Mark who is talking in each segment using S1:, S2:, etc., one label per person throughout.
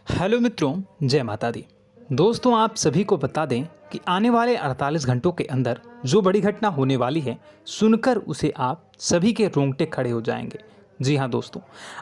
S1: Hello मित्रों, जय माता दी। दोस्तों, आप सभी को बता दें कि आने वाले 48 घंटों के अंदर जो बड़ी घटना होने वाली है, सुनकर उसे आप सभी के रोंगटे खड़े हो जाएंगे। जी हाँ दोस्तों,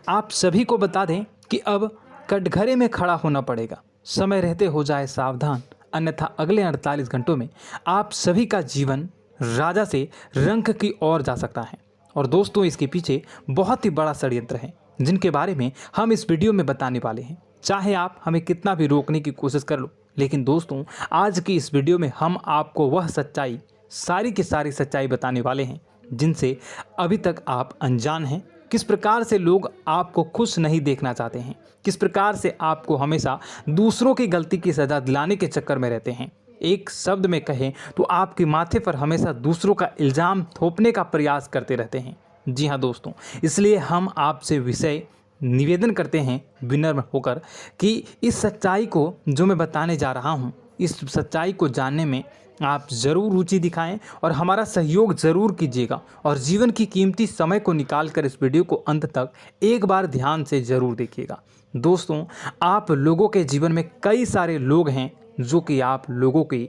S1: आप सभी को बता दें कि अब कटघरे में खड़ा होना पड़ेगा। समय रहते हो जाए सावधान, अन्यथा अगले 48 घंटों में आप सभी का जीवन राजा से रंक की ओर जा सकता है। और दोस्तों, इसके पीछे बहुत ही बड़ा षड्यंत्र है, जिनके बारे में हम इस वीडियो में बताने वाले हैं। चाहे आप हमें कितना भी रोकने की कोशिश कर लो, लेकिन दोस्तों, आज की इस वीडियो में हम आपको वह सच्चाई, सारी की सारी सच्चाई बताने वाले हैं जिनसे अभी तक आप अनजान हैं। किस प्रकार से लोग आपको खुश नहीं देखना चाहते हैं, किस प्रकार से आपको हमेशा दूसरों की गलती की सज़ा दिलाने के चक्कर में रहते हैं। एक शब्द में कहें तो आपके माथे पर हमेशा दूसरों का इल्ज़ाम थोपने का प्रयास करते रहते हैं। जी हाँ दोस्तों, इसलिए हम आपसे विषय निवेदन करते हैं विनम्र होकर कि इस सच्चाई को जो मैं बताने जा रहा हूँ, इस सच्चाई को जानने में आप ज़रूर रुचि दिखाएं और हमारा सहयोग ज़रूर कीजिएगा। और जीवन की कीमती समय को निकाल कर इस वीडियो को अंत तक एक बार ध्यान से ज़रूर देखिएगा। दोस्तों, आप लोगों के जीवन में कई सारे लोग हैं जो कि आप लोगों की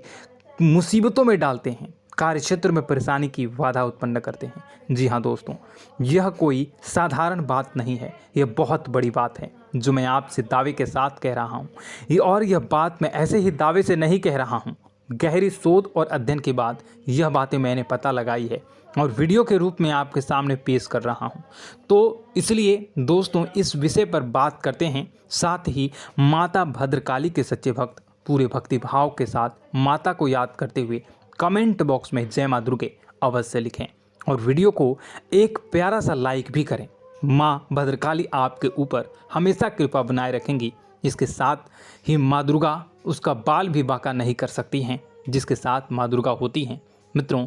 S1: मुसीबतों में डालते हैं, कार्य क्षेत्र में परेशानी की बाधा उत्पन्न करते हैं। जी हाँ दोस्तों, यह कोई साधारण बात नहीं है, यह बहुत बड़ी बात है जो मैं आपसे दावे के साथ कह रहा हूँ। और यह बात मैं ऐसे ही दावे से नहीं कह रहा हूँ, गहरी शोध और अध्ययन के बाद यह बातें मैंने पता लगाई है और वीडियो के रूप में आपके सामने पेश कर रहा हूँ। तो इसलिए दोस्तों, इस विषय पर बात करते हैं। साथ ही माता भद्रकाली के सच्चे भक्त पूरे भक्ति भाव के साथ माता को याद करते हुए कमेंट बॉक्स में जय मां दुर्गे अवश्य लिखें और वीडियो को एक प्यारा सा लाइक भी करें। माँ भद्रकाली आपके ऊपर हमेशा कृपा बनाए रखेंगी। इसके साथ ही माँ दुर्गा उसका बाल भी बांका नहीं कर सकती हैं, जिसके साथ माँ दुर्गा होती हैं। मित्रों,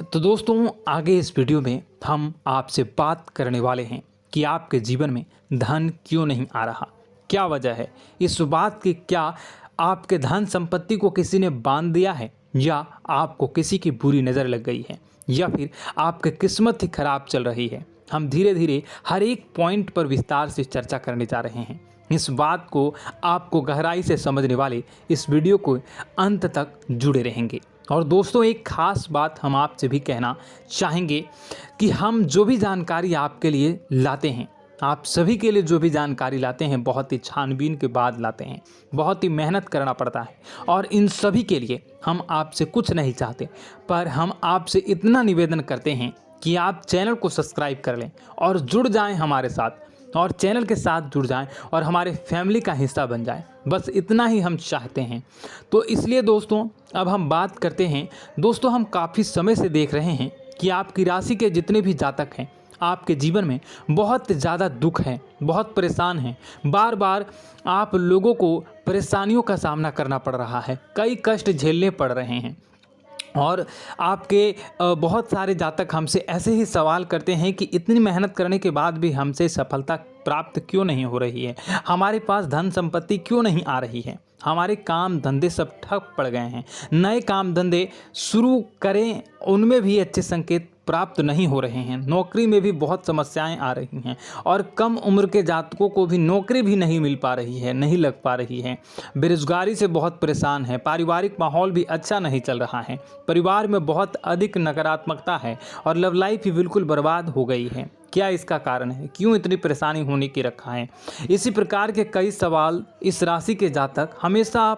S1: तो दोस्तों, आगे इस वीडियो में हम आपसे बात करने वाले हैं कि आपके जीवन में धन क्यों नहीं आ रहा, क्या वजह है इस बात की। क्या आपके धन संपत्ति को किसी ने बांध दिया है, या आपको किसी की बुरी नज़र लग गई है, या फिर आपकी किस्मत ही खराब चल रही है। हम धीरे धीरे हर एक पॉइंट पर विस्तार से चर्चा करने जा रहे हैं। इस बात को आपको गहराई से समझने वाले इस वीडियो को अंत तक जुड़े रहेंगे। और दोस्तों, एक खास बात हम आपसे भी कहना चाहेंगे कि हम जो भी जानकारी आपके लिए लाते हैं, आप सभी के लिए जो भी जानकारी लाते हैं, बहुत ही छानबीन के बाद लाते हैं, बहुत ही मेहनत करना पड़ता है। और इन सभी के लिए हम आपसे कुछ नहीं चाहते, पर हम आपसे इतना निवेदन करते हैं कि आप चैनल को सब्सक्राइब कर लें और जुड़ जाएं हमारे साथ, और चैनल के साथ जुड़ जाएं और हमारे फैमिली का हिस्सा बन जाएं। बस इतना ही हम चाहते हैं। तो इसलिए दोस्तों, अब हम बात करते हैं। दोस्तों, हम काफ़ी समय से देख रहे हैं कि आपकी राशि के जितने भी जातक हैं, आपके जीवन में बहुत ज़्यादा दुख है, बहुत परेशान हैं। बार बार आप लोगों को परेशानियों का सामना करना पड़ रहा है, कई कष्ट झेलने पड़ रहे हैं। और आपके बहुत सारे जातक हमसे ऐसे ही सवाल करते हैं कि इतनी मेहनत करने के बाद भी हमसे सफलता प्राप्त क्यों नहीं हो रही है, हमारे पास धन संपत्ति क्यों नहीं आ रही है, हमारे काम धंधे सब ठप पड़ गए हैं, नए काम धंधे शुरू करें उनमें भी अच्छे संकेत प्राप्त नहीं हो रहे हैं, नौकरी में भी बहुत समस्याएं आ रही हैं, और कम उम्र के जातकों को भी नौकरी भी नहीं मिल पा रही है, नहीं लग पा रही है, बेरोजगारी से बहुत परेशान है, पारिवारिक माहौल भी अच्छा नहीं चल रहा है, परिवार में बहुत अधिक नकारात्मकता है और लव लाइफ भी बिल्कुल बर्बाद हो गई है। क्या इसका कारण है, क्यों इतनी परेशानी होने की रखा है? इसी प्रकार के कई सवाल इस राशि के जातक हमेशा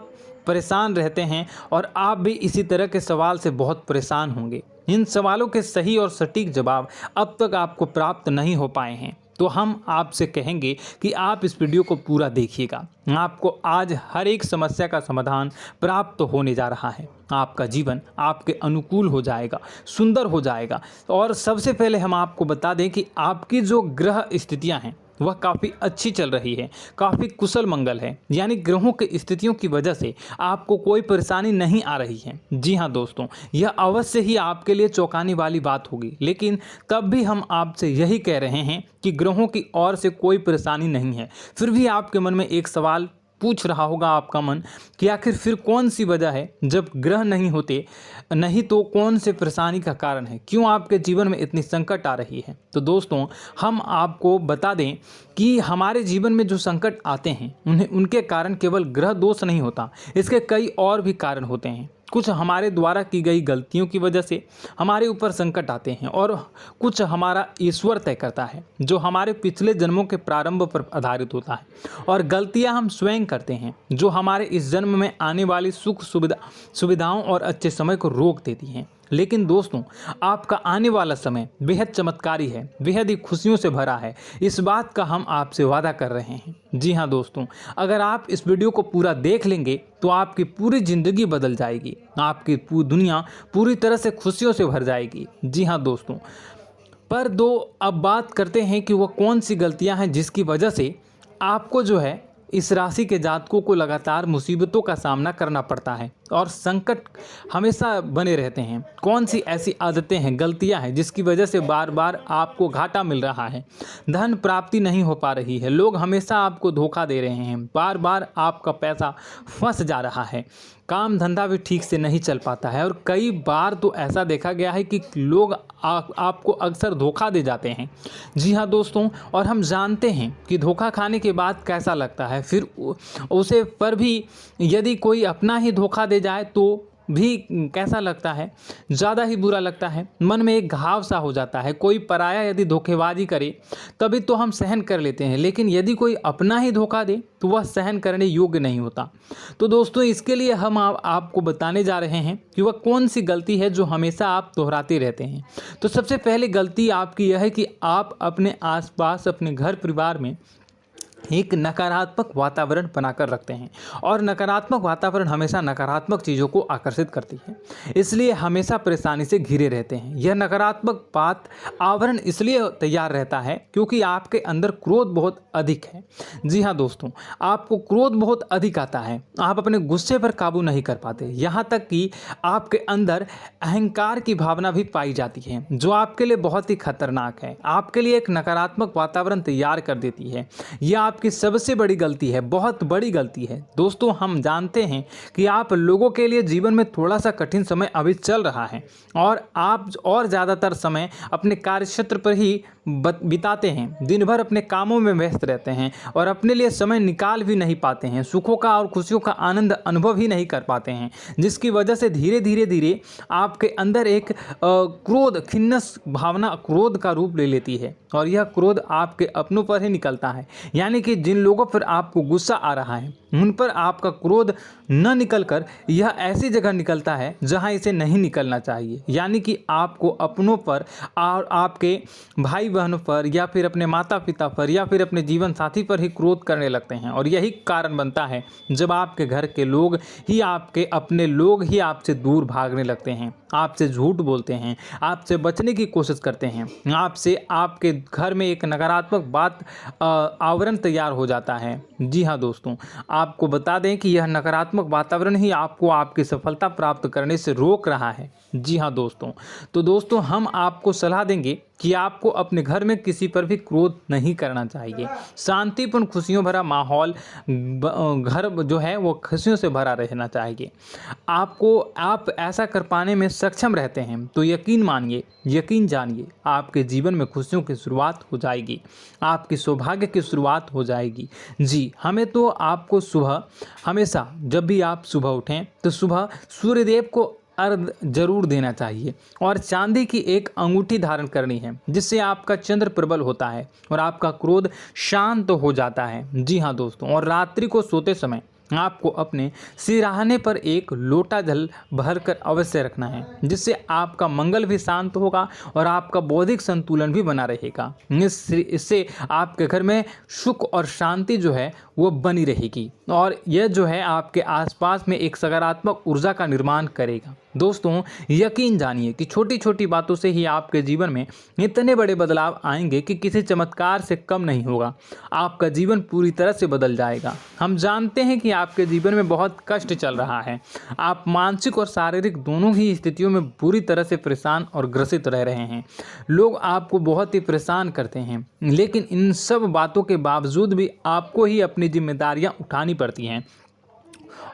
S1: परेशान रहते हैं, और आप भी इसी तरह के सवाल से बहुत परेशान होंगे। इन सवालों के सही और सटीक जवाब अब तक आपको प्राप्त नहीं हो पाए हैं, तो हम आपसे कहेंगे कि आप इस वीडियो को पूरा देखिएगा। आपको आज हर एक समस्या का समाधान प्राप्त होने जा रहा है। आपका जीवन आपके अनुकूल हो जाएगा, सुंदर हो जाएगा। और सबसे पहले हम आपको बता दें कि आपकी जो ग्रह स्थितियां हैं वह काफ़ी अच्छी चल रही है, काफ़ी कुशल मंगल है, यानी ग्रहों की स्थितियों की वजह से आपको कोई परेशानी नहीं आ रही है। जी हाँ दोस्तों, यह अवश्य ही आपके लिए चौंकाने वाली बात होगी, लेकिन तब भी हम आपसे यही कह रहे हैं कि ग्रहों की ओर से कोई परेशानी नहीं है। फिर भी आपके मन में एक सवाल पूछ रहा होगा आपका मन कि आखिर फिर कौन सी वजह है, जब ग्रह नहीं होते नहीं तो कौन से परेशानी का कारण है, क्यों आपके जीवन में इतनी संकट आ रही है। तो दोस्तों हम आपको बता दें कि हमारे जीवन में जो संकट आते हैं उनके कारण केवल ग्रह दोष नहीं होता, इसके कई और भी कारण होते हैं। कुछ हमारे द्वारा की गई गलतियों की वजह से हमारे ऊपर संकट आते हैं और कुछ हमारा ईश्वर तय करता है, जो हमारे पिछले जन्मों के प्रारंभ पर आधारित होता है। और गलतियां हम स्वयं करते हैं, जो हमारे इस जन्म में आने वाली सुख सुविधाओं और अच्छे समय को रोक देती हैं। लेकिन दोस्तों आपका आने वाला समय बेहद चमत्कारी है, बेहद ही खुशियों से भरा है, इस बात का हम आपसे वादा कर रहे हैं। जी हाँ दोस्तों, अगर आप इस वीडियो को पूरा देख लेंगे तो आपकी पूरी ज़िंदगी बदल जाएगी, आपकी पूरी दुनिया पूरी तरह से खुशियों से भर जाएगी। जी हाँ दोस्तों, पर अब बात करते हैं कि वह कौन सी गलतियां हैं जिसकी वजह से आपको जो है इस राशि के जातकों को लगातार मुसीबतों का सामना करना पड़ता है और संकट हमेशा बने रहते हैं। कौन सी ऐसी आदतें हैं, गलतियां हैं जिसकी वजह से बार बार आपको घाटा मिल रहा है, धन प्राप्ति नहीं हो पा रही है, लोग हमेशा आपको धोखा दे रहे हैं, बार बार आपका पैसा फंस जा रहा है, काम धंधा भी ठीक से नहीं चल पाता है और कई बार तो ऐसा देखा गया है कि लोग आपको अक्सर धोखा दे जाते हैं। जी हाँ दोस्तों, और हम जानते हैं कि धोखा खाने के बाद कैसा लगता है, फिर उसे पर भी यदि कोई अपना ही धोखा दे जाए तो भी कैसा लगता है, ज़्यादा ही बुरा लगता है, मन में एक घाव सा हो जाता है। कोई पराया यदि धोखेबाजी करे तभी तो हम सहन कर लेते हैं, लेकिन यदि कोई अपना ही धोखा दे तो वह सहन करने योग्य नहीं होता। तो दोस्तों इसके लिए हम आपको बताने जा रहे हैं कि वह कौन सी गलती है जो हमेशा आप दोहराते रहते हैं। तो सबसे पहली गलती आपकी यह है कि आप अपने आसपास, अपने घर परिवार में एक नकारात्मक वातावरण बनाकर रखते हैं और नकारात्मक वातावरण हमेशा नकारात्मक चीज़ों को आकर्षित करती है, इसलिए हमेशा परेशानी से घिरे रहते हैं। यह नकारात्मक आवरण इसलिए तैयार रहता है क्योंकि आपके अंदर क्रोध बहुत अधिक है। जी हाँ दोस्तों, आपको क्रोध बहुत अधिक आता है, आप अपने गुस्से पर काबू नहीं कर पाते, यहाँ तक कि आपके अंदर अहंकार की भावना भी पाई जाती है, जो आपके लिए बहुत ही खतरनाक है, आपके लिए एक नकारात्मक वातावरण तैयार कर देती है। यह आपकी सबसे बड़ी गलती है, बहुत बड़ी गलती है। दोस्तों हम जानते हैं कि आप लोगों के लिए जीवन में थोड़ा सा कठिन समय अभी चल रहा है और आप और ज़्यादातर समय अपने कार्यक्षेत्र पर ही बिताते हैं, दिन भर अपने कामों में व्यस्त रहते हैं और अपने लिए समय निकाल भी नहीं पाते हैं, सुखों का और खुशियों का आनंद अनुभव ही नहीं कर पाते हैं, जिसकी वजह से धीरे धीरे आपके अंदर एक क्रोध, खिन्नस भावना क्रोध का रूप ले लेती है और यह क्रोध आपके अपनों पर ही निकलता है। यानी कि जिन लोगों पर आपको गुस्सा आ रहा है उन पर आपका क्रोध न निकलकर यह ऐसी जगह निकलता है जहां इसे नहीं निकलना चाहिए। यानी कि आपको अपनों पर और आपके भाई बहनों पर या फिर अपने माता पिता पर या फिर अपने जीवन साथी पर ही क्रोध करने लगते हैं और यही कारण बनता है जब आपके घर के लोग ही, आपके अपने लोग ही आपसे दूर भागने लगते हैं, आपसे झूठ बोलते हैं, आपसे बचने की कोशिश करते हैं, आपसे आपके घर में एक नकारात्मक आवरण तैयार हो जाता है। जी हाँ दोस्तों, आपको बता दें कि यह नकारात्मक वातावरण ही आपको आपकी सफलता प्राप्त करने से रोक रहा है। जी हाँ दोस्तों, तो दोस्तों हम आपको सलाह देंगे कि आपको अपने घर में किसी पर भी क्रोध नहीं करना चाहिए। शांतिपूर्ण खुशियों भरा माहौल, घर जो है वो खुशियों से भरा रहना चाहिए। आप ऐसा कर पाने में सक्षम रहते हैं तो यकीन मानिए, यकीन जानिए, आपके जीवन में खुशियों की शुरुआत हो जाएगी, आपकी सौभाग्य की शुरुआत हो जाएगी। जी, हमें तो आपको सुबह, हमेशा जब भी आप सुबह उठें तो सुबह सूर्यदेव को अर्घ जरूर देना चाहिए और चांदी की एक अंगूठी धारण करनी है, जिससे आपका चंद्र प्रबल होता है और आपका क्रोध शांत हो जाता है। जी हाँ दोस्तों, और रात्रि को सोते समय आपको अपने सिरहाने पर एक लोटा जल भरकर अवश्य रखना है, जिससे आपका मंगल भी शांत होगा और आपका बौद्धिक संतुलन भी बना रहेगा। इससे आपके घर में सुख और शांति जो है वो बनी रहेगी और यह जो है आपके आसपास में एक सकारात्मक ऊर्जा का निर्माण करेगा। दोस्तों यकीन जानिए कि छोटी छोटी बातों से ही आपके जीवन में इतने बड़े बदलाव आएंगे कि किसी चमत्कार से कम नहीं होगा, आपका जीवन पूरी तरह से बदल जाएगा। हम जानते हैं कि आपके जीवन में बहुत कष्ट चल रहा है। आप मानसिक और शारीरिक दोनों ही स्थितियों में बुरी तरह से परेशान और ग्रसित रह रहे हैं। लोग आपको बहुत ही परेशान करते हैं, लेकिन इन सब बातों के बावजूद भी आपको ही अपनी जिम्मेदारियां उठानी पड़ती हैं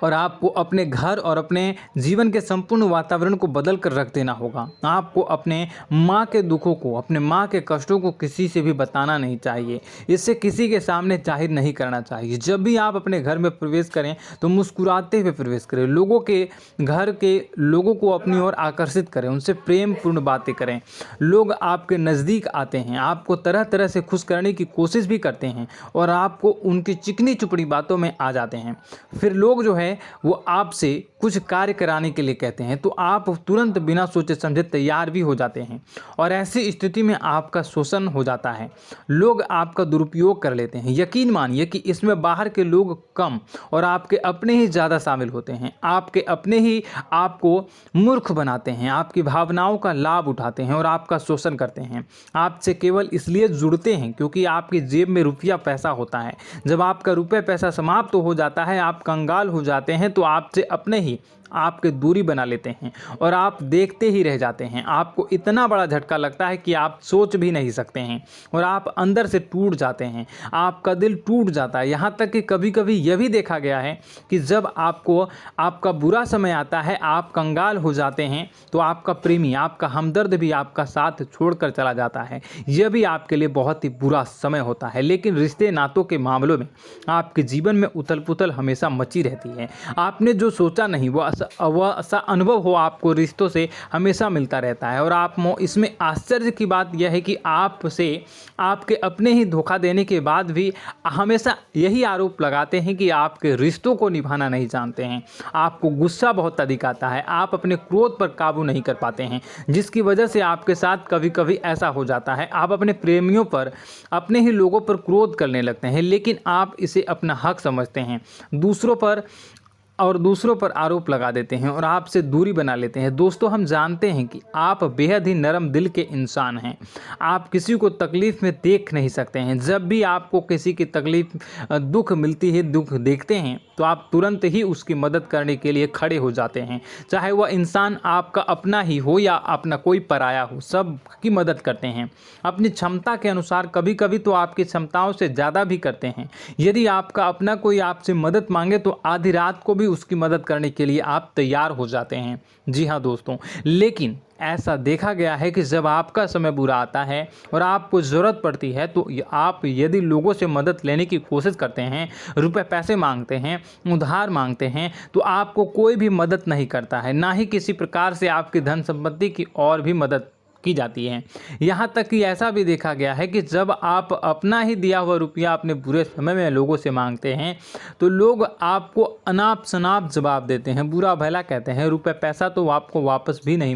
S1: और आपको अपने घर और अपने जीवन के संपूर्ण वातावरण को बदल कर रख देना होगा। आपको अपने माँ के दुखों को, अपने माँ के कष्टों को किसी से भी बताना नहीं चाहिए। इससे किसी के सामने जाहिर नहीं करना चाहिए। जब भी आप अपने घर में प्रवेश करें तो मुस्कुराते हुए प्रवेश करें। लोगों के घर के लोगों को अपनी ओर आकर्षित करें, उनसे प्रेमपूर्ण बातें करें। लोग आपके नज़दीक आते हैं, आपको तरह तरह से खुश करने की कोशिश भी करते हैं और आपको उनकी चिकनी चुपड़ी बातों में आ जाते हैं। फिर लोग जो है वो आपसे कुछ कार्य कराने के लिए कहते हैं तो आप तुरंत बिना सोचे समझे तैयार भी हो जाते हैं और ऐसी स्थिति में आपका शोषण हो जाता है। लोग आपका दुरुपयोग कर लेते हैं। यकीन मानिए कि इसमें बाहर के लोग कम और आपके अपने ही ज़्यादा शामिल होते हैं। आपके अपने ही आपको मूर्ख बनाते हैं, आपकी भावनाओं का लाभ उठाते हैं और आपका शोषण करते हैं। आपसे केवल इसलिए जुड़ते हैं क्योंकि आपकी जेब में रुपया पैसा होता है। जब आपका रुपया पैसा समाप्त हो जाता है, आप कंगाल हो जाते हैं तो आपसे अपने ही आपके दूरी बना लेते हैं और आप देखते ही रह जाते हैं। आपको इतना बड़ा झटका लगता है कि आप सोच भी नहीं सकते हैं और आप अंदर से टूट जाते हैं। आपका दिल टूट जाता है। यहाँ तक कि कभी कभी यह भी देखा गया है कि जब आपको आपका बुरा समय आता है, आप कंगाल हो जाते हैं तो आपका प्रेमी, आपका हमदर्द भी आपका साथ छोड़कर चला जाता है। यह भी आपके लिए बहुत ही बुरा समय होता है। लेकिन रिश्ते नातों के मामलों में आपके जीवन में उथल पुथल हमेशा मची रहती है। आपने जो सोचा नहीं वह ऐसा अनुभव हो आपको रिश्तों से हमेशा मिलता रहता है। और आप इसमें आश्चर्य की बात यह है कि आपसे आपके अपने ही धोखा देने के बाद भी हमेशा यही आरोप लगाते हैं कि आपके रिश्तों को निभाना नहीं जानते हैं। आपको गुस्सा बहुत अधिक आता है, आप अपने क्रोध पर काबू नहीं कर पाते हैं, जिसकी वजह से आपके साथ कभी कभी ऐसा हो जाता है आप अपने प्रेमियों पर, अपने ही लोगों पर क्रोध करने लगते हैं। लेकिन आप इसे अपना हक समझते हैं, दूसरों पर आरोप लगा देते हैं और आपसे दूरी बना लेते हैं। दोस्तों, हम जानते हैं कि आप बेहद ही नरम दिल के इंसान हैं। आप किसी को तकलीफ़ में देख नहीं सकते हैं। जब भी आपको किसी की तकलीफ़, दुख मिलती है, दुख देखते हैं तो आप तुरंत ही उसकी मदद करने के लिए खड़े हो जाते हैं। चाहे वह इंसान आपका अपना ही हो या अपना कोई पराया हो, सब की मदद करते हैं अपनी क्षमता के अनुसार। कभी कभी तो आपकी क्षमताओं से ज़्यादा भी करते हैं। यदि आपका अपना कोई आपसे मदद मांगे तो आधी रात को भी उसकी मदद करने के लिए आप तैयार हो जाते हैं। जी हाँ दोस्तों, लेकिन ऐसा देखा गया है कि जब आपका समय बुरा आता है और आपको ज़रूरत पड़ती है तो आप यदि लोगों से मदद लेने की कोशिश करते हैं, रुपए पैसे मांगते हैं, उधार मांगते हैं, तो आपको कोई भी मदद नहीं करता है। ना ही किसी प्रकार से आपकी धन संपत्ति की और भी मदद की जाती है। यहाँ तक कि ऐसा भी देखा गया है कि जब आप अपना ही दिया हुआ रुपया अपने बुरे समय में लोगों से मांगते हैं तो लोग आपको अनाप शनाप जवाब देते हैं, बुरा भला कहते हैं। रुपये पैसा तो आपको वापस भी नहीं